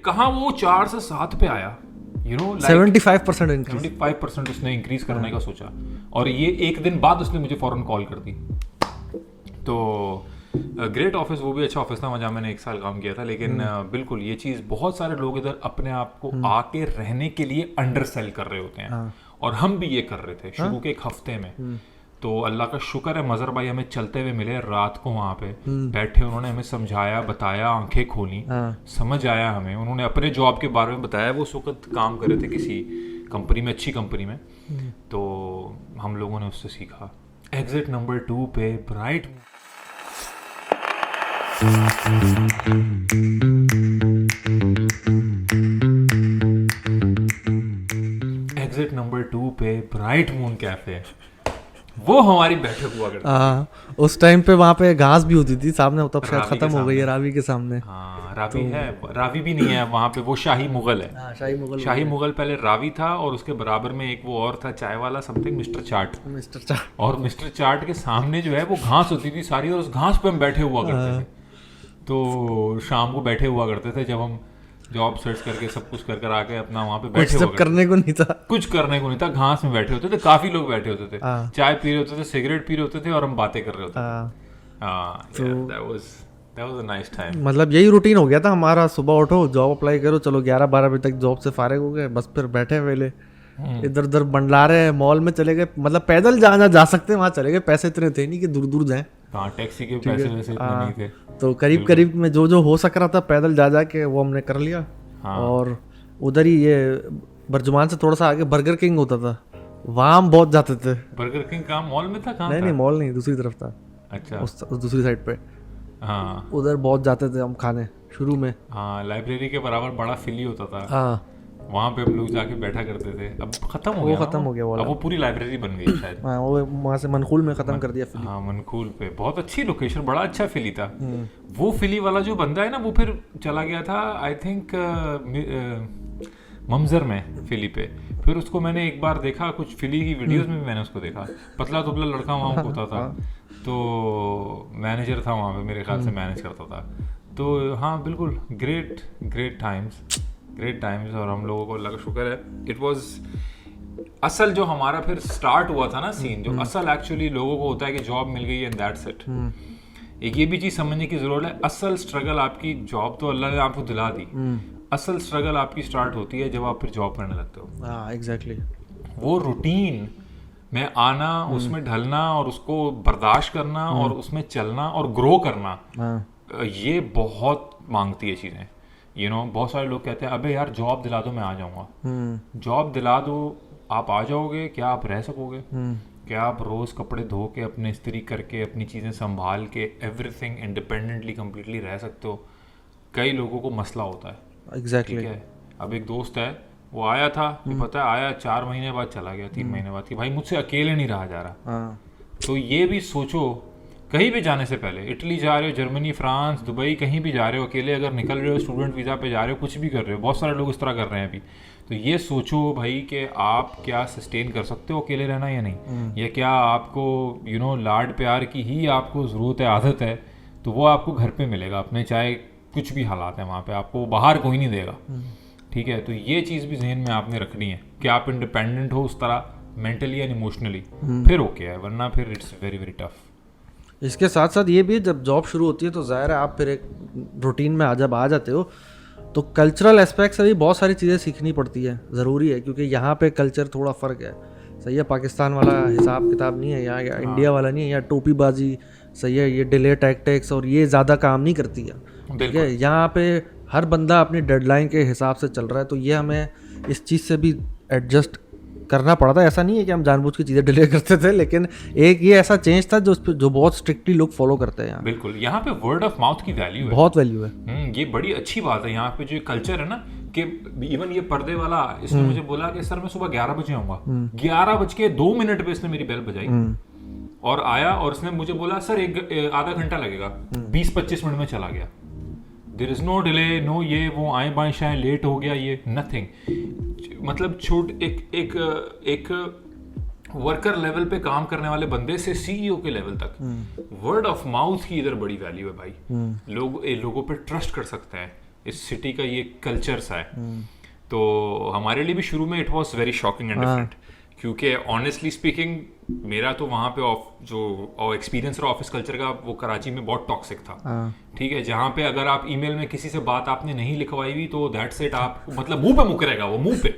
कहाँ वो 4 से 7 पे आया, 75% इंक्रीज, 75% उसने इंक्रीज करने का सोचा, और ये एक दिन बाद उसने मुझे फौरन कॉल कर दी। तो ग्रेट ऑफिस, वो भी अच्छा ऑफिस था, जहाँ मैंने 1 साल काम किया था। लेकिन बिल्कुल ये चीज़, बहुत सारे लोग इधर अपने आप को आके रहने के लिए अंडर सेल कर रहे होते हैं, और हम भी ये कर रहे थे शुरू के 1 हफ्ते में। तो अल्लाह का शुक्र है, मज़र भाई हमें चलते हुए मिले रात को, वहाँ पे बैठे, उन्होंने हमें समझाया, बताया, आंखें खोली, समझ आया हमें। उन्होंने अपने जॉब के बारे में बताया, वो उस वक्त काम कर रहे थे किसी कंपनी में, अच्छी कंपनी में। तो हम लोगों ने उससे सीखा। एग्जिट नंबर 2 पे ब्राइट एग्जिट नंबर 2 पे ब्राइट मून कैफे, वो हमारी बैठक हुआ करती थी। उस टाइम पे वहाँ पे घास भी होती थी सामने, तब शायद रावी खत्म के हो गई है, सामने। रावी के सामने। हाँ, रावी है, रावी भी नहीं है वहाँ पे, वो शाही मुगल है। हाँ, शाही मुगल पहले रावी था, और उसके बराबर में एक वो और था चाय वाला समथिंग, मिस्टर चाट। और मिस्टर चाट के सामने जो है वो घास होती थी सारी, और उस घास पे हम बैठे हुआ करते थे। तो शाम को बैठे हुआ करते थे, जब हम जॉब सर्च करके सब कुछ कर आके अपना वहाँ पे बैठे हुआ करते, करने को नहीं था, कुछ करने को नहीं था, घास में बैठे होते थे, काफी लोग बैठे होते थे, चाय पी रहे होते थे, सिगरेट पी रहे होते थे, और हम बातें कर रहे होते थे। that was a nice time। मतलब यही रूटीन हो गया था हमारा, सुबह उठो, जॉब अप्लाई करो, चलो 11-12 बजे तक जॉब से फारिग हो गए, बस फिर बैठे वेले इधर उधर बंडलारे, मॉल में चले गए, मतलब पैदल जहाँ जा सकते वहाँ चले गए, पैसे इतने थे नहीं कि दूर दूर जाएं। हाँ, टैक्सी के पैसे वैसे इतने नहीं थे, तो करीब करीब में जो हो सक रहा था पैदल जा जाके वो हमने कर लिया। और उधर ही ये बर्जुमान से थोड़ा सा आगे बर्गर किंग होता था, वहाँ हम बहुत जाते थे। बर्गर किंग कहाँ, मॉल में था? कहाँ? नहीं, मॉल नहीं, दूसरी तरफ था। अच्छा, उस दूसरी साइड पे। हाँ, उधर बहुत जाते थे हम खाने शुरू में। हाँ, लाइब्रेरी के बराबर बड़ा फिली होता था। हाँ, वहाँ पे हम लोग जाके बैठा करते थे। अब खत्म हो गया, खत्म हो गया अब वो पूरी लाइब्रेरी बन गई शायद। हाँ, वो वहाँ से मनखूल में खत्म कर दिया फिली। हाँ, मनखूल पे बहुत अच्छी लोकेशन, बड़ा अच्छा फिली था। वो फिली वाला जो बंदा है ना, वो फिर चला गया था आई थिंक ममजर में फिली पे। फिर उसको मैंने एक बार देखा, कुछ फिली की वीडियोस में भी मैंने उसको देखा, पतला दुबला लड़का वहाँ होता था। तो मैनेजर था वहाँ पे, मेरे ख्याल से मैनेज करता था। तो हाँ, बिल्कुल ग्रेट टाइम्स। और हम लोगों को अल्लाह का शुक्र है, इट वाज असल जो हमारा फिर स्टार्ट हुआ था ना सीन, जो असल एक्चुअली लोगों को होता है कि जॉब मिल गई एंड दैट्स इट। एक ये भी चीज़ समझने की ज़रूरत है, असल स्ट्रगल आपकी, जॉब तो अल्लाह ने आपको दिला दी, असल स्ट्रगल आपकी स्टार्ट होती है जब आप फिर जॉब करने लगते हो। हाँ, एग्जैक्टली। वो रूटीन में आना, उसमें ढलना, और उसको बर्दाश्त करना, और उसमें चलना और ग्रो करना, ये बहुत मांगती है चीज़ें। बहुत सारे लोग कहते हैं अबे यार जॉब दिला दो, मैं आ जाऊँगा। जॉब दिला दो, आप आ जाओगे क्या? आप रह सकोगे क्या? आप रोज़ कपड़े धो के, अपने इस्त्री करके, अपनी चीज़ें संभाल के, एवरीथिंग इंडिपेंडेंटली कम्प्लीटली रह सकते हो? कई लोगों को मसला होता है। एग्जैक्टली। ठीक है, अब एक दोस्त है, वो आया था, पता है, आया 4 महीने बाद चला गया, 3 महीने बाद, कि भाई मुझसे अकेले नहीं रहा जा रहा। तो ये भी सोचो, कहीं भी जाने से पहले, इटली जा रहे हो, जर्मनी, फ्रांस, दुबई, कहीं भी जा रहे हो अकेले, अगर निकल रहे हो, स्टूडेंट वीज़ा पे जा रहे हो, कुछ भी कर रहे हो, बहुत सारे लोग इस तरह कर रहे हैं अभी, तो ये सोचो भाई कि आप क्या सस्टेन कर सकते हो अकेले रहना या नहीं, या क्या आपको लाड प्यार की ही आपको ज़रूरत है, आदत है, तो वो आपको घर पे मिलेगा अपने, चाहे कुछ भी हालात है वहाँ पे, आपको बाहर कोई नहीं देगा। ठीक है, तो ये चीज़ भी जहन में आपने रखनी है कि आप इंडिपेंडेंट हो उस तरह, मेंटली एंड इमोशनली, फिर ओके है, वरना फिर इट्स वेरी वेरी टफ। इसके साथ साथ ये भी, जब जॉब शुरू होती है तो ज़ाहिर है आप फिर एक रूटीन में जब आ जाते हो, तो कल्चरल एस्पेक्ट से भी बहुत सारी चीज़ें सीखनी पड़ती है, ज़रूरी है, क्योंकि यहाँ पे कल्चर थोड़ा फ़र्क है। सही है, पाकिस्तान वाला हिसाब किताब नहीं है यहाँ, या इंडिया वाला नहीं है, या टोपीबाजी, सही है, ये डिले टैक्टिक्स और ये ज़्यादा काम नहीं करती है। ठीक है, यहाँ पे हर बंदा अपनी डेडलाइन के हिसाब से चल रहा है, तो ये हमें इस चीज़ से भी एडजस्ट करना पड़ा था। ऐसा नहीं है कि हम जानबूझ के चीज़ें डिले करते थे, लेकिन एक ये ऐसा चेंज था जो बहुत स्ट्रिक्टली लोग फॉलो करते हैं यहाँ। बिल्कुल, यहाँ पे वर्ड ऑफ माउथ की वैल्यू है, बहुत वैल्यू है। ये बड़ी अच्छी बात है यहाँ पे, जो कल्चर है ना, कि इवन ये पर्दे वाला, इसने मुझे बोला कि सर मैं सुबह 11 बजे आऊँगा, 11:02 पे इसने मेरी बेल बजाई और आया, और इसने मुझे बोला सर एक आधा घंटा लगेगा, 20-25 मिनट में चला गया। There is no delay, no ये वो, आए बाएं शायद लेट हो गया, ये नथिंग। मतलब एक वर्कर लेवल पे काम करने वाले बंदे से सीईओ के लेवल तक वर्ड ऑफ माउथ की इधर बड़ी वैल्यू है भाई। लोगों पे ट्रस्ट कर सकते हैं, इस सिटी का ये कल्चर सा है। तो हमारे लिए भी शुरू में it was very shocking and different, क्योंकि ऑनेस्टली स्पीकिंग मेरा तो वहाँ पे जो एक्सपीरियंस रहा ऑफिस कल्चर का, वो कराची में बहुत टॉक्सिक था। ठीक है, जहाँ पे अगर आप ईमेल में किसी से बात आपने नहीं लिखवाई हुई तो दैट्स इट, आप मतलब मुंह पे मुकरेगा वो, मुंह पे।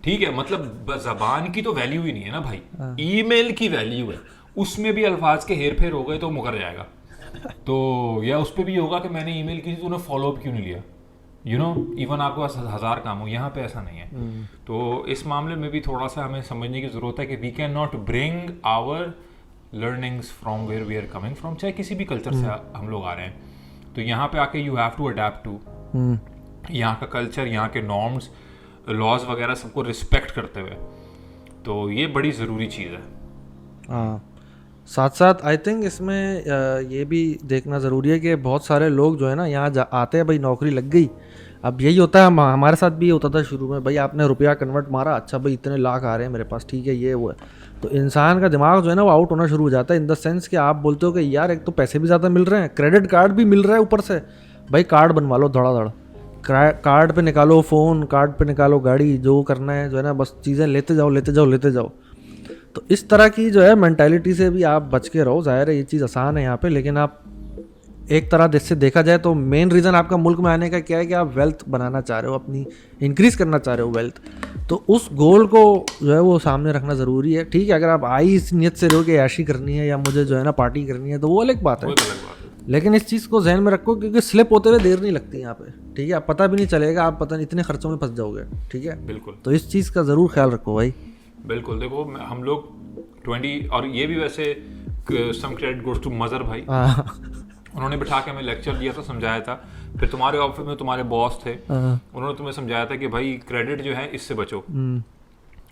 ठीक है, मतलब जबान की तो वैल्यू ही नहीं है ना भाई, ईमेल की वैल्यू है। उसमें भी अल्फाज के हेर फेर हो गए तो मुकर जाएगा। तो या उस पर भी होगा कि मैंने ईमेल की थी तूने फॉलो अप क्यों नहीं लिया, यू नो, इवन आपके पास 1000 काम हो, यहाँ पे ऐसा नहीं है। तो इस मामले में भी थोड़ा सा हमें समझने की ज़रूरत है कि we can not bring our learnings from where we are coming from, चाहे किसी भी कल्चर से हम लोग आ रहे हैं। तो यहाँ पे आके you have to adapt to यहाँ का कल्चर, यहाँ के नॉर्म्स, लॉज वगैरह सबको रिस्पेक्ट करते हुए। तो ये बड़ी ज़रूरी चीज़ है। हाँ, साथ साथ आई थिंक इसमें ये भी देखना ज़रूरी है कि बहुत सारे लोग जो है ना यहाँ आते हैं, भाई नौकरी लग गई। अब यही होता है, हमारे साथ भी होता था शुरू में, भाई आपने रुपया कन्वर्ट मारा, अच्छा भाई इतने लाख आ रहे हैं मेरे पास, ठीक है ये वो है। तो इंसान का दिमाग जो है ना वो आउट होना शुरू हो जाता है, इन द सेंस कि आप बोलते हो कि यार एक तो पैसे भी ज़्यादा मिल रहे हैं, क्रेडिट कार्ड भी मिल रहा है ऊपर से, भाई कार्ड बनवा लो धड़ाधड़, कार्ड पे निकालो फ़ोन, कार्ड पे निकालो गाड़ी, जो करना है जो है ना, बस चीज़ें लेते जाओ लेते जाओ लेते जाओ। तो इस तरह की जो है मेंटालिटी से भी आप बच के रहो। जाहिर है ये चीज़ आसान है यहाँ पे, लेकिन आप एक तरह से देखा जाए तो मेन रीज़न आपका मुल्क में आने का क्या है कि आप वेल्थ बनाना चाह रहे हो, अपनी इंक्रीज़ करना चाह रहे हो वेल्थ। तो उस गोल को जो है वो सामने रखना ज़रूरी है। ठीक है, अगर आप आई इस नियत से रहो कि ऐशी करनी है या मुझे जो है ना पार्टी करनी है, तो वो अलग बात है। लेकिन इस चीज़ को जहन में रखो, क्योंकि स्लिप होते हुए देर नहीं लगती यहाँ पे। ठीक है, आप पता भी नहीं चलेगा, आप पता नहीं इतने खर्चों में फंस जाओगे। ठीक है, बिल्कुल। तो इस चीज़ का ज़रूर ख्याल रखो भाई। बिल्कुल, देखो हम लोग 20 और ये भी वैसे सम क्रेडिट गोज टू मजर भाई, उन्होंने बिठा के हमें लेक्चर दिया था, समझाया था। फिर तुम्हारे ऑफिस में तुम्हारे बॉस थे, उन्होंने तुम्हें समझाया था कि भाई क्रेडिट जो है इससे बचो,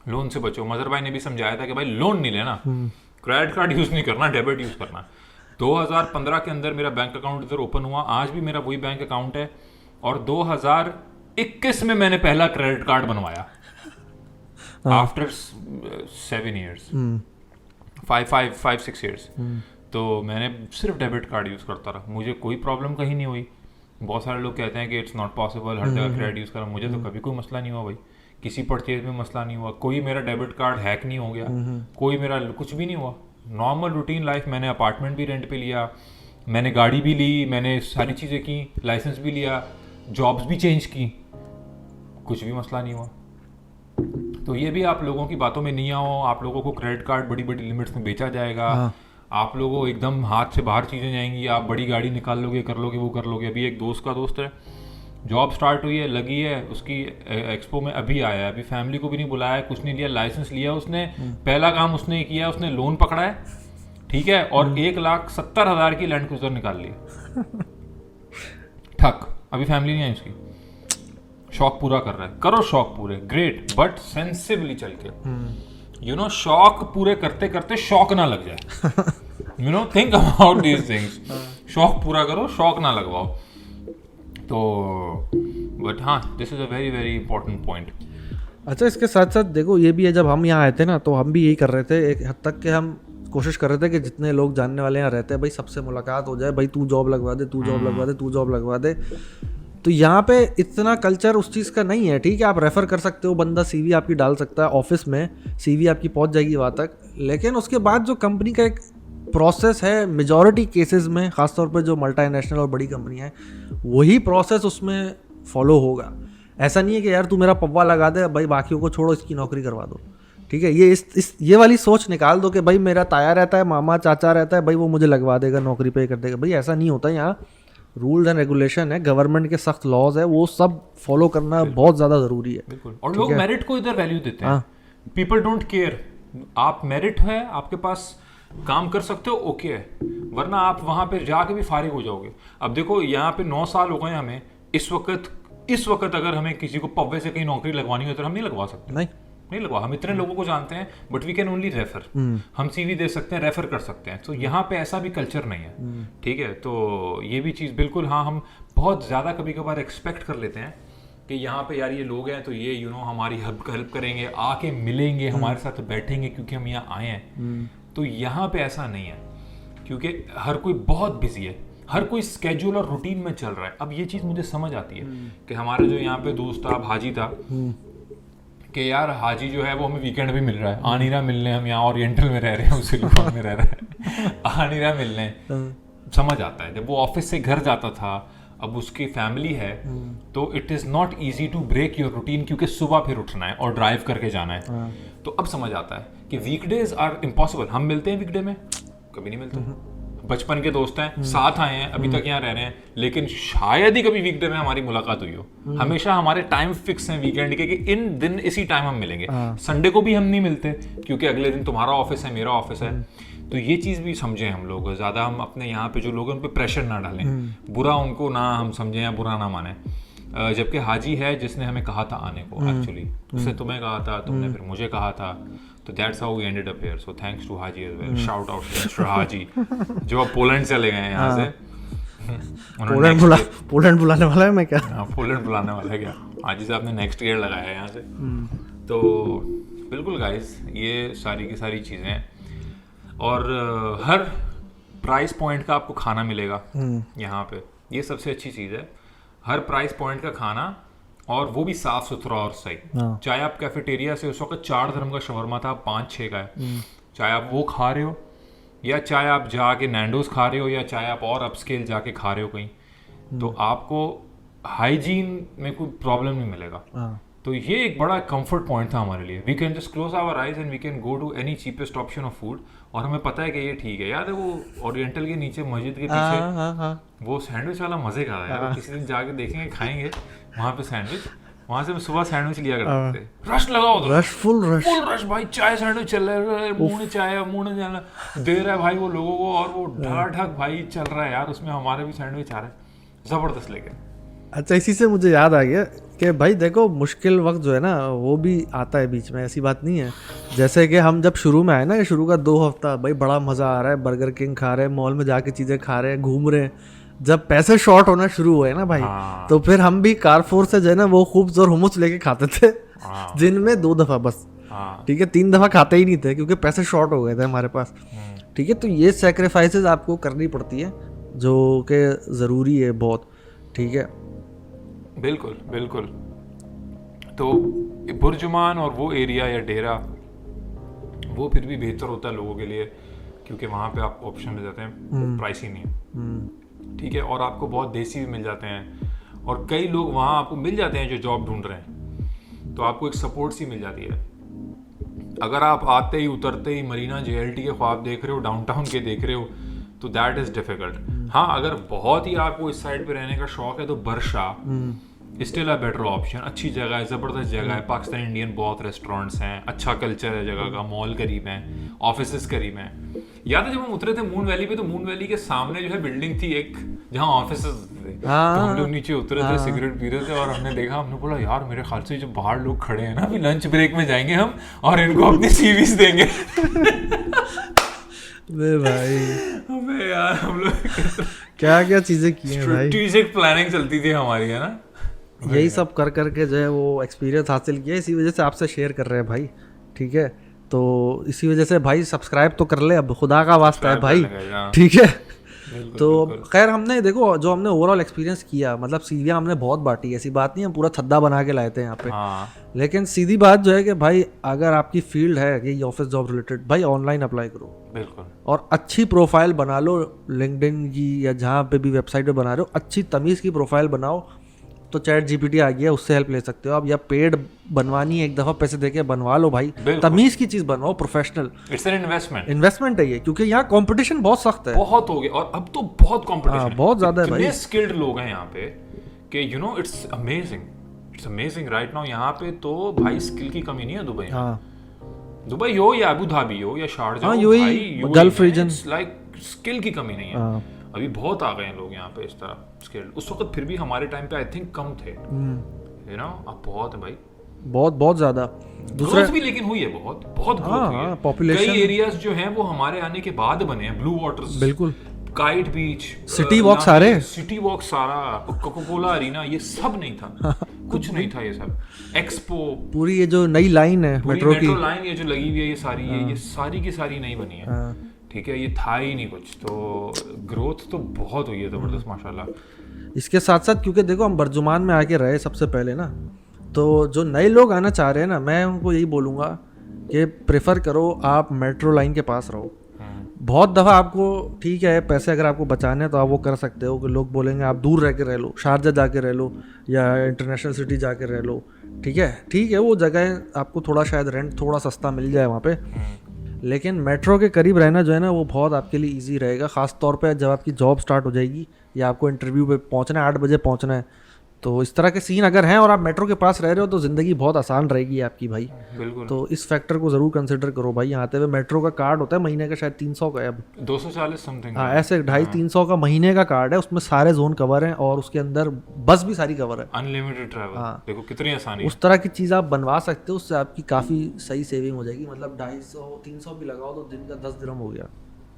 लोन से बचो। मजर भाई ने भी समझाया था कि भाई लोन नहीं लेना, क्रेडिट कार्ड यूज नहीं करना, डेबिट यूज करना। 2015 के अंदर मेरा बैंक अकाउंट इधर ओपन हुआ, आज भी मेरा वही बैंक अकाउंट है। और 2021 में मैंने पहला क्रेडिट कार्ड बनवाया आफ्टर 7 years, 5-6 years। तो मैंने सिर्फ डेबिट कार्ड यूज़ करता रहा, मुझे कोई प्रॉब्लम कहीं नहीं हुई। बहुत सारे लोग कहते हैं कि इट्स नॉट पॉसिबल हर जगह क्रेडिट यूज़ करना, मुझे तो कभी कोई मसला नहीं हुआ भाई, किसी परचेज में मसला नहीं हुआ, कोई मेरा डेबिट कार्ड हैक नहीं हो गया, कोई मेरा कुछ भी नहीं हुआ। नॉर्मल रूटीन लाइफ, मैंने अपार्टमेंट भी रेंट पे लिया, मैंने गाड़ी भी ली, मैंने सारी चीज़ें की, लाइसेंस भी लिया, जॉब्स भी चेंज की, कुछ भी मसला नहीं हुआ। तो ये भी आप लोगों की बातों में नहीं आओ, आप लोगों को क्रेडिट कार्ड बड़ी बड़ी लिमिट्स में बेचा जाएगा, आप लोगों को एकदम हाथ से बाहर चीज़ें जाएंगी, आप बड़ी गाड़ी निकाल लोगे, कर लोगे, वो कर लोगे। अभी एक दोस्त का दोस्त है, जॉब स्टार्ट हुई है, लगी है, उसकी एक्सपो में अभी आया है, अभी फैमिली को भी नहीं बुलाया, कुछ नहीं लिया, लाइसेंस लिया उसने, पहला काम उसने किया, उसने लोन पकड़ा है, ठीक है, और 1,70,000 की लैंड क्रूजर निकाल ली ठक। अभी फैमिली नहीं आई उसकी, शौक पूरा कर रहा है। करो शौक पूरे, ग्रेट, बट सेंसिबली चल के, यू नो, शौक पूरे करते करते शौक ना लग जाए, you know, think about these things. शौक पूरा करो, शौक ना लगवाओ। तो बट हाँ, this is a very very important point. अच्छा, इसके साथ साथ देखो ये भी है, जब हम यहाँ आए थे ना तो हम भी यही कर रहे थे एक हद तक, कि हम कोशिश कर रहे थे कि जितने लोग जानने वाले यहाँ रहते हैं भाई सबसे मुलाकात हो जाए, भाई तू जॉब लगवा दे, तू जॉब लगवा दे, तू जॉब लगवा दे। तो यहाँ पे इतना कल्चर उस चीज़ का नहीं है। ठीक है, आप रेफ़र कर सकते हो, बंदा सीवी आपकी डाल सकता है, ऑफिस में सीवी आपकी पहुँच जाएगी वहाँ तक, लेकिन उसके बाद जो कंपनी का एक प्रोसेस है मेजॉरिटी केसेस में, ख़ासतौर पे जो मल्टीनेशनल और बड़ी कंपनी है, वही प्रोसेस उसमें फॉलो होगा। ऐसा नहीं है कि यार तू मेरा पव्वा लगा दे, भाई बाकियों को छोड़ो, इसकी नौकरी करवा दो। ठीक है, ये वाली सोच निकाल दो कि भाई मेरा ताया रहता है, मामा चाचा रहता है, भाई वो मुझे लगवा देगा, नौकरी पे कर देगा। भाई ऐसा नहीं होता। यहाँ रूल्स एंड रेगुलेशन है, गवर्नमेंट के सख्त लॉज है, वो सब फॉलो करना बहुत ज़्यादा ज़रूरी है। बिल्कुल। और लोग मेरिट को इधर वैल्यू देते हैं, पीपल डोंट केयर। आप मेरिट है, आपके पास काम कर सकते हो, ओके है, वरना आप वहाँ पे जाके भी फारिग हो जाओगे। अब देखो यहाँ पे 9 साल हो गए हमें, इस वक्त अगर हमें किसी को पव्वे से कहीं नौकरी लगवानी हो तो हम नहीं लगवा सकते, नहीं लगवा। हम इतने लोगों को जानते हैं, but we can only refer. हम सीवी दे सकते हैं, रेफर कर सकते हैं। तो यहाँ पे ऐसा भी कल्चर नहीं है। ठीक है, तो ये भी चीज़ बिल्कुल, हाँ, हम बहुत ज़्यादा कभी कभार एक्सपेक्ट कर लेते हैं कि यहाँ पे यार ये लोग हैं तो ये हमारी हेल्प करेंगे, आके मिलेंगे, हमारे साथ बैठेंगे क्योंकि हम यहाँ आए हैं। तो यहाँ पे ऐसा नहीं है, क्योंकि हर कोई बहुत बिजी है। हर कोई स्केड्यूल और रूटीन में चल रहा है। अब ये चीज़ मुझे समझ आती है कि हमारे जो यहाँ पे दोस्त था हाजी था कि यार हाजी जो है वो हमें वीकेंड भी मिल रहा है, आ नहीं रहा मिलने, हम यहाँ ओरिएंटल में रह रहे हैं, उसी में रह रहा है, आ नहीं रहा मिलने। समझ आता है। जब वो ऑफिस से घर जाता था, अब उसकी फैमिली है, तो it is not easy to break your routine, क्योंकि सुबह फिर उठना है और ड्राइव करके जाना है। तो अब समझ आता है कि वीकडेज आर इम्पॉसिबल। हम मिलते हैं वीकडे में, कभी नहीं मिलते। बचपन के दोस्त हैं, साथ आए हैं, अभी तक यहाँ रह रहे हैं, लेकिन शायद ही कभी वीकडे में हमारी मुलाकात हुई हो। हमेशा हमारे टाइम फिक्स हैं वीकेंड के कि इन दिन इसी टाइम हम मिलेंगे। संडे को भी हम नहीं मिलते क्योंकि अगले दिन तुम्हारा ऑफिस है, मेरा ऑफिस है। तो ये चीज़ भी समझें हम लोग, ज़्यादा हम अपने यहाँ पे जो लोग हैं उन पर प्रेशर ना डालें, बुरा उनको ना हम समझें या बुरा ना माने। जबकि हाजी है जिसने हमें कहा था आने को, एक्चुअली उसने तुम्हें कहा था, तुमने फिर मुझे कहा था, तो that's how we ended up here. So thanks to Haji as well, shout out to mister Haji जो अब पोलैंड चले गए हैं यहाँ से। पोलैंड बुलाने वाला है मैं क्या? पोलैंड बुलाने वाला है क्या? हाजी साहब ने नेक्स्ट ईयर लगाया है यहाँ से। तो बिल्कुल गाइस, ये सारी की सारी चीज़ें हैं और हर प्राइस पॉइंट का आपको खाना मिलेगा यहाँ पे, ये सबसे अच्छी चीज़ है। हर प्राइस पॉइंट का खाना, और वो भी साफ सुथरा और सही। चाहे आप कैफेटेरिया से, उस वक्त 4 dirham का शवरमा था, 5-6 का है, चाहे आप वो खा रहे हो या चाहे आप जाके नैंडोज खा रहे हो या चाहे आप और अपस्केल जाके खा रहे हो कहीं, तो आपको हाइजीन में कोई प्रॉब्लम नहीं मिलेगा। तो ये एक बड़ा कंफर्ट पॉइंट था हमारे लिए। We can just close our eyes and we can go to any cheapest option of food, और हमें पता है कि ये ठीक है। याद है वो ओरिएंटल के नीचे मस्जिद के पीछे वो सैंडविच वाला मजे का है यार, किसी दिन जाके देखेंगे, खाएंगे वहाँ पे सैंडविच। वहाँ से मैं सुबह सैंडविच लिया करते थे, रश लगाओ तो फुल रश भाई, चाय सैंडविच चल रहा है, मुंह ने चाय मुंह ने जाना दे रहा है भाई वो लोगों को, और वो ढक भाई चल रहा है यार, उसमें हमारे भी सैंडविच आ रहे हैं जबरदस्त लेके। अच्छा, इसी से मुझे याद आ गया कि भाई देखो, मुश्किल वक्त जो है ना वो भी आता है बीच में, ऐसी बात नहीं है। जैसे कि हम जब शुरू में आए ना, शुरू का 2 हफ्ता भाई बड़ा मज़ा आ रहा है, बर्गर किंग खा रहे हैं, मॉल में जाके चीज़ें खा रहे हैं, घूम रहे हैं। जब पैसे शॉर्ट होना शुरू हुए ना भाई, तो फिर हम भी कारफोर से जो है ना वो खूब जोर हुमस लेके खाते थे दिन में 2 दफ़ा बस, ठीक है, 3 दफ़ा खाते ही नहीं थे क्योंकि पैसे शॉर्ट हो गए थे हमारे पास, ठीक है। तो ये सेक्रीफाइसेस आपको करनी पड़ती है जो कि ज़रूरी है बहुत, ठीक है। बिल्कुल बिल्कुल। तो बुर्जुमान और वो एरिया या डेरा वो फिर भी बेहतर होता है लोगों के लिए, क्योंकि वहाँ पे आपको ऑप्शन मिल जाते हैं, प्राइस ही नहीं है, ठीक है, और आपको बहुत देसी भी मिल जाते हैं, और कई लोग वहाँ आपको मिल जाते हैं जो जॉब ढूंढ रहे हैं, तो आपको एक सपोर्ट सी मिल जाती है। अगर आप आते ही उतरते ही मरीना JLT के ख्वाब देख रहे हो, डाउनटाउन के देख रहे हो, तो दैट इज़ डिफ़िकल्ट। हाँ, अगर बहुत ही आपको इस साइड पे रहने का शौक है तो बरशा स्टिल अ बेटर ऑप्शन, अच्छी जगह है, ज़बरदस्त जगह है, पाकिस्तान इंडियन बहुत रेस्टोरेंट्स हैं, अच्छा कल्चर है जगह का, मॉल करीब हैं, ऑफिसेस करीब हैं। याद है जब हम उतरे थे मून वैली पे, तो मून वैली के सामने जो है बिल्डिंग थी एक जहाँ ऑफिसेस थे, तो हम लोग नीचे उतरे थे, सिगरेट पी रहे थे, और हमने देखा, हमने बोला यार मेरे ख्याल से जो बाहर लोग खड़े हैं ना, अभी लंच ब्रेक में जाएंगे हम और इनको अपनी CVs देंगे। भाई अबे यार हम लोग क्या क्या चीज़ें की हैं भाई, स्ट्रेटेजिक प्लानिंग चलती थी हमारी, है ना। यही सब कर करके जो है वो एक्सपीरियंस हासिल किया, इसी वजह से आपसे शेयर कर रहे हैं भाई, ठीक है। तो इसी वजह से भाई सब्सक्राइब तो कर ले, अब खुदा का वास्ता है भाई, ठीक है। तो खैर हमने देखो जो हमने ओवरऑल एक्सपीरियंस किया, मतलब सीढ़ियाँ हमने बहुत बांटी, ऐसी बात नहीं है पूरा छद्दा बना के लाए थे यहाँ पे, लेकिन सीधी बात जो है कि भाई अगर आपकी फील्ड है कि ऑफिस जॉब रिलेटेड, भाई ऑनलाइन अप्लाई करो, बिल्कुल, और अच्छी प्रोफाइल बना लो लिंक्डइन की या जहाँ पे भी वेबसाइट पे बना रहे हो, अच्छी तमीज़ की प्रोफाइल बनाओ। तो ChatGPT आ गया, उससे हेल्प ले सकते हो आप, या पेड बनवानी है, एक दफ़ा पैसे देके बनवा लो भाई, तमीज़ की चीज़ बनवाओ, प्रोफेशनल। इट्स एन इन्वेस्टमेंट है ये, क्योंकि यहाँ कंपटीशन बहुत सख्त है, बहुत हो गया, और अब तो बहुत कंपटीशन है, बहुत ज़्यादा है भाई, इतने स्किल्ड लोग हैं यहाँ पे कि you know it's amazing right now. यहाँ पे तो भाई स्किल की कमी नहीं है दुबई में, दुबई हो या अबू धाबी हो या शारजा हो, भाई गल्फ रीजन, लाइक स्किल की कमी नहीं है। अभी बहुत आ गए हैं लोग यहाँ पे इस तरह स्किल्ड, उस वक्त फिर भी हमारे टाइम पे आई थिंक कम थे, यू नो, अब बहुत है भाई, बहुत ज़्यादा। दूसरा भी लेकिन हुई है, बहुत ग्रोथ हुई है, पॉपुलेशन, कई एरियाज जो हैं वो हमारे आने के बाद बने हैं, ब्लू वाटर्स, बिल्कुल, काइट बीच, सिटी वॉक सारा, कोका-कोला अरीना, ये सब नहीं था, कुछ नहीं था ये सब, एक्सपो, पूरी ये जो नई लाइन है मेट्रो लाइन ये जो लगी हुई है, ये सारी की सारी नहीं बनी है, ठीक है, ये था ही नहीं कुछ, तो ग्रोथ तो बहुत हुई है ज़बरदस्त माशाल्लाह। इसके साथ साथ क्योंकि देखो हम बर्जुमान में आके रहे सबसे पहले ना, तो जो नए लोग आना चाह रहे हैं ना, मैं उनको यही बोलूँगा कि प्रेफर करो आप मेट्रो लाइन के पास रहो। बहुत दफ़ा आपको ठीक है पैसे अगर आपको बचाने हैं तो आप वो कर सकते हो कि लोग बोलेंगे आप दूर रह के रह लो, शारजा जाके रह लो या इंटरनेशनल सिटी जाके रह लो, ठीक है वो जगह आपको थोड़ा शायद रेंट थोड़ा सस्ता मिल जाए वहाँ पे, लेकिन मेट्रो के करीब रहना जो है ना वो बहुत आपके लिए इजी रहेगा, ख़ास तौर पे जब आपकी जॉब स्टार्ट हो जाएगी या आपको इंटरव्यू पे पहुँचना है 8 बजे पहुँचना है, तो इस तरह के सीन अगर हैं और आप मेट्रो के पास रह रहे हो तो ज़िंदगी बहुत आसान रहेगी आपकी भाई। बिल्कुल। तो इस फैक्टर को ज़रूर कंसिडर करो भाई। यहाँ आते हुए मेट्रो का कार्ड होता है महीने का शायद 300 का है अब, 240 समथिंग। हाँ ऐसे 250-300 का महीने का कार्ड है, उसमें सारे जोन कवर हैं और उसके अंदर बस भी सारी कवर है, अनलिमिटेड ट्रैवल। देखो कितनी आसानी उस तरह की चीज़ आप बनवा सकते हो, उससे आपकी काफ़ी सही सेविंग हो जाएगी। मतलब 250-300 भी लगाओ तो दिन का 10 दिरहम हो गया,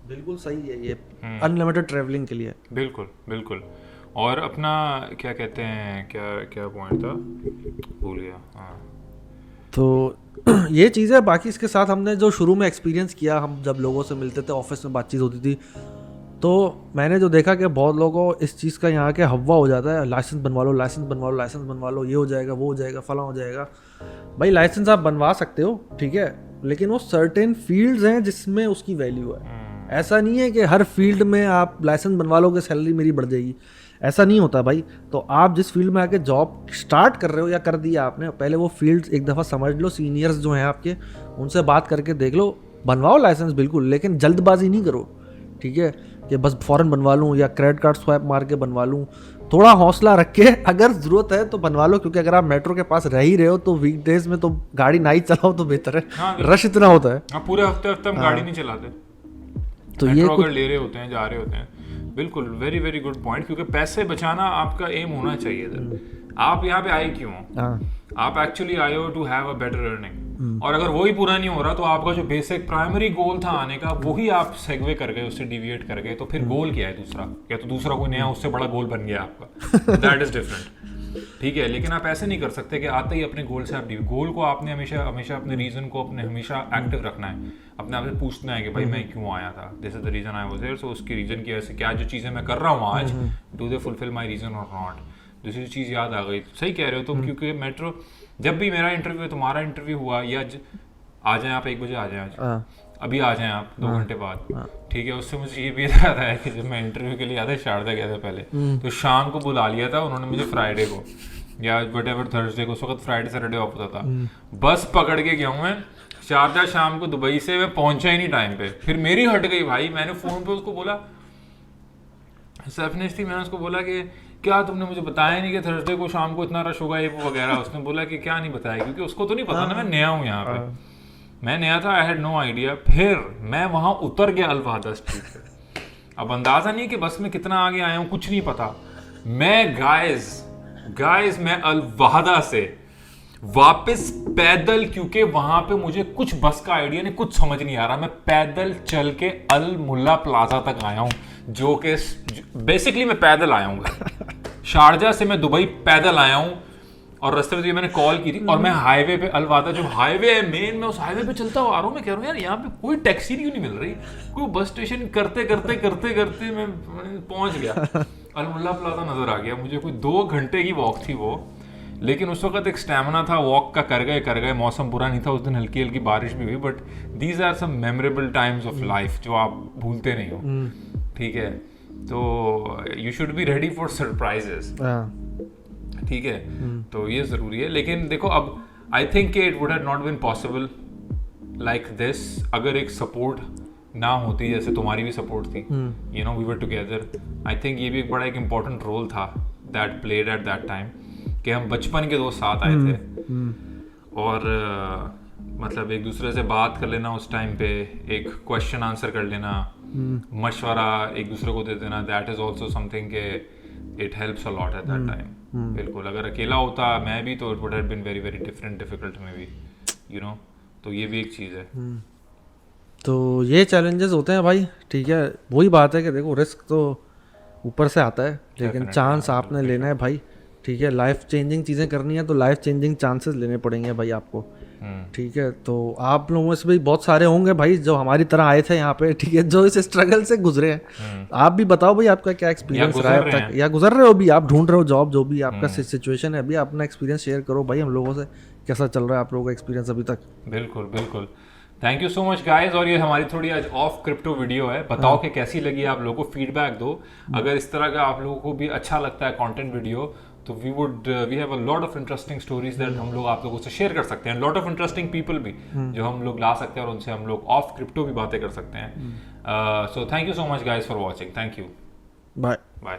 बिल्कुल सही है ये अनलिमिटेड ट्रैवलिंग के लिए। बिल्कुल बिल्कुल। और अपना क्या कहते हैं, क्या क्या पॉइंट था, भूल गया। हाँ तो ये चीज़ है। बाकी इसके साथ हमने जो शुरू में एक्सपीरियंस किया, हम जब लोगों से मिलते थे, ऑफिस में बातचीत होती थी, तो मैंने जो देखा कि बहुत लोगों को इस चीज़ का यहाँ के हवा हो जाता है, लाइसेंस बनवा लो, लाइसेंस बनवा लो, लाइसेंस बनवा लो, ये हो जाएगा, वो हो जाएगा, फला हो जाएगा। भाई लाइसेंस आप बनवा सकते हो, ठीक है, लेकिन वो सर्टेन फील्ड्स हैं जिसमें उसकी वैल्यू है। ऐसा नहीं है कि हर फील्ड में आप लाइसेंस बनवा लोगे सैलरी मेरी बढ़ जाएगी, ऐसा नहीं होता भाई। तो आप जिस फील्ड में आके जॉब स्टार्ट कर रहे हो या कर दिया आपने, पहले वो फील्ड एक दफ़ा समझ लो, सीनियर्स जो हैं आपके उनसे बात करके देख लो, बनवाओ लाइसेंस बिल्कुल, लेकिन जल्दबाजी नहीं करो, ठीक है, कि बस फ़ौरन बनवा लूँ या क्रेडिट कार्ड स्वैप मार के बनवा लूँ। थोड़ा हौसला रख के अगर ज़रूरत है तो बनवा लो, क्योंकि अगर आप मेट्रो के पास रह ही रहे हो तो वीकडेज में तो गाड़ी ना ही चलाओ तो बेहतर है। हाँ, रश इतना होता है। हाँ, पूरे हफ्ते हम गाड़ी नहीं चलाते, तो ये अगर ले रहे होते हैं, जा रहे होते हैं। बिल्कुल, वेरी वेरी गुड पॉइंट, क्योंकि पैसे बचाना आपका एम होना चाहिए था। आप यहाँ पे आए क्यों हो? आप एक्चुअली आए हो to have a better earning, और अगर वही पूरा नहीं हो रहा तो आपका जो बेसिक प्राइमरी गोल था आने का, वही आप सेगवे कर गए, उससे डिविएट कर गए, तो फिर गोल क्या है दूसरा? या तो दूसरा कोई नया उससे बड़ा गोल बन गया आपका, दैट इज डिफरेंट, ठीक है। लेकिन आप ऐसे नहीं कर सकते कि आते ही अपने गोल से आप गोल को आपने हमेशा हमेशा अपने रीजन को अपने हमेशा एक्टिव रखना है, अपने आप से पूछना है कि भाई मैं क्यों आया था, this is the reason I was here, so उसकी रीजन की ऐसे क्या जो चीज़ें मैं कर रहा हूँ आज, do they fulfil my reason और नॉट। दूसरी चीज़ याद आ गई, सही कह रहे हो तुम, क्योंकि मेट्रो जब भी मेरा इंटरव्यू तुम्हारा इंटरव्यू हुआ, या आ जाए आप 1 बजे आ जाए आज, अभी आ जाएं आप 2 घंटे बाद, ठीक है, उससे मुझे ये भी याद आया कि जब मैं इंटरव्यू के लिए आया था, शारदा गया था पहले, तो शाम को बुला लिया था उन्होंने मुझे फ्राइडे को या व्हाटएवर थर्सडे को, उस वक्त फ्राइडे सैटरडे ऑफ होता था, बस पकड़ के गया हूँ मैं शारदा शाम को, दुबई से मैं पहुंचा ही नहीं टाइम पे, फिर मेरी हट गई भाई। मैंने फ़ोन पे उसको बोला, सरफनेस थी, मैंने उसको बोला कि क्या तुमने मुझे बताया नहीं कि थर्सडे को शाम को इतना रश होगा ये वो वगैरह। उसने बोला कि क्या नहीं बताया, क्योंकि उसको तो नहीं पता ना, मैं नया हूँ यहाँ पे, मैं नया था, आई हैड नो आइडिया। फिर मैं वहाँ उतर गया अलवादा स्ट्रीट पे, अब अंदाज़ा नहीं कि बस में कितना आगे आया हूँ, कुछ नहीं पता। मैं गाइस मैं अलवादा से वापस पैदल, क्योंकि वहां पे मुझे कुछ बस का आइडिया नहीं, कुछ समझ नहीं आ रहा, मैं पैदल चल के अल मुल्ला प्लाजा तक आया हूँ, जो कि बेसिकली मैं पैदल आया हूँ। शारजा से मैं दुबई पैदल आया हूँ, और रास्ते में मैंने कॉल की थी, और मैं हाईवे पे, अलवादा जो हाईवे है मेन, मैं उस हाईवे पे चलता हुआ आ रहा हूँ। मैं कह रहा हूँ यार यहाँ पे कोई टैक्सी क्यों नहीं मिल रही, कोई बस स्टेशन करते करते करते करते मैं पहुंच गया, अलमुल्ला प्लाजा नजर आ गया मुझे। कोई 2 घंटे की वॉक थी वो, लेकिन उस वक्त एक स्टैमिना था वॉक का, कर गए। मौसम बुरा नहीं था उस दिन, हल्की हल्की बारिश भी हुई, but these are some memorable times of life जो आप भूलते नहीं हो, ठीक है। तो you should be ready for surprises, ठीक है, तो ये ज़रूरी है। लेकिन देखो अब I think it would have not been possible like this अगर एक सपोर्ट ना होती, जैसे तुम्हारी भी सपोर्ट थी, you know we were together. I think ये भी एक बड़ा एक इम्पॉर्टेंट रोल था that played at that time, कि हम बचपन के दोस्त साथ आए थे, और मतलब एक दूसरे से बात कर लेना उस टाइम पे, एक क्वेश्चन आंसर कर लेना, मशवरा एक दूसरे को दे देना, दैट इज ऑल्सो समथिंग के it helps a lot at that time. बिल्कुल, अगर अकेला होता मैं भी, तो it would have been very very different, difficult maybe, you know. तो ये भी एक चीज़ है। तो ये चैलेंजेस होते हैं भाई, ठीक है। वही बात है कि देखो रिस्क तो ऊपर से आता है, लेकिन चांस आपने लेना है भाई, ठीक है। लाइफ चेंजिंग चीज़ें करनी है तो लाइफ चेंजिंग चांसेस लेने पड़ेंगे भाई आपको, ठीक है, तो आप लोगों से भी बहुत सारे होंगे भाई जो हमारी तरह आए थे यहाँ पे, ठीक है, जो इस स्ट्रगल से गुजरे हैं। आप भी बताओ भाई आपका क्या एक्सपीरियंस रहा है अब तक, या गुजर रहे हो अभी, आप ढूंढ रहे हो जॉब, जो भी आपका सिचुएशन है अभी, अपना एक्सपीरियंस शेयर करो भाई हम लोगों से, कैसा चल रहा है आप लोगों का एक्सपीरियंस अभी तक। बिल्कुल बिल्कुल, thank you so much guys. और ये हमारी थोड़ी आज ऑफ क्रिप्टो वीडियो है, बताओ कि कैसी लगी आप लोगों को, फीडबैक दो। अगर इस तरह का आप लोगों को भी अच्छा लगता है कंटेंट वीडियो, तो we have a lot of interesting stories that हम लोग आप लोगों से शेयर कर सकते हैं, लॉट ऑफ इंटरेस्टिंग पीपल भी जो हम लोग ला सकते हैं और उनसे हम लोग ऑफ क्रिप्टो भी बातें कर सकते हैं। So thank you so much guys for watching, thank you, bye bye.